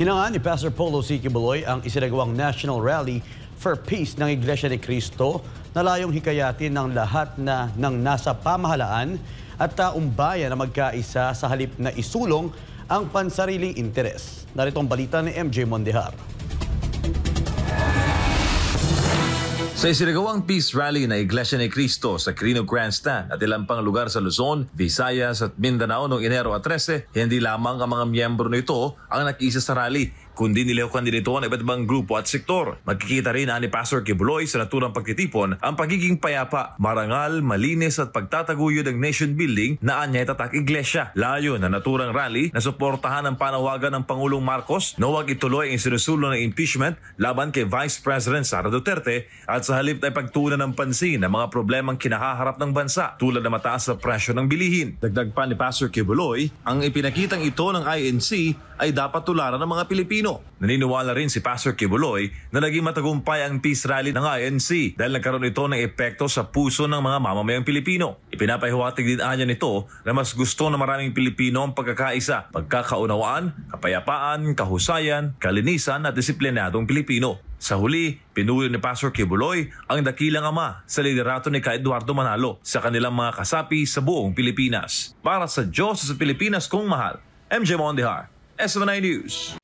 Hinangaan ni Pastor Polo C. Quiboloy ang isinagawang National Rally for Peace ng Iglesia ni Cristo na layong hikayatin ng lahat ng nasa pamahalaan at taong bayan na magkaisa sa halip na isulong ang pansariling interes. Narito ang balita ni MJ Mondehar. Sa isinagawang peace rally na Iglesia ni Cristo sa Quirino Grandstand at ilang pang lugar sa Luzon, Visayas at Mindanao noong Enero 13, hindi lamang ang mga miyembro nito ang nakiisa sa rally, kundi nilihukan din ito ang iba't ibang grupo at sektor. Magkikita rin ni Pastor Quiboloy sa naturang pagtitipon ang pagiging payapa, marangal, malinis at pagtataguyod ng nation building na anyay tatak Iglesia. Layo na naturang rally na suportahan ang panawagan ng Pangulong Marcos na huwag ituloy ang sinusulong ng impeachment laban kay Vice President Sara Duterte at sa halip ay pagtuunan ng pansin ang mga problemang kinahaharap ng bansa tulad ng mataas na presyo ng bilihin. Dagdag pa ni Pastor Quiboloy, ang ipinakitang ito ng INC ay dapat tularan ng mga Pilipino. Naniniwala rin si Pastor Quiboloy na naging matagumpay ang peace rally ng INC dahil nagkaroon ito ng epekto sa puso ng mga mamamayang Pilipino. Ipinapahiwatig din anya nito na mas gusto ng maraming Pilipino ang pagkakaisa, pagkakaunawaan, kapayapaan, kahusayan, kalinisan at disiplinadong Pilipino. Sa huli, pinuri ni Pastor Quiboloy ang dakilang ama sa liderato ni Eduardo Manalo sa kanilang mga kasapi sa buong Pilipinas. Para sa Diyos sa Pilipinas kong mahal, MJ Mondehar, SMNI News.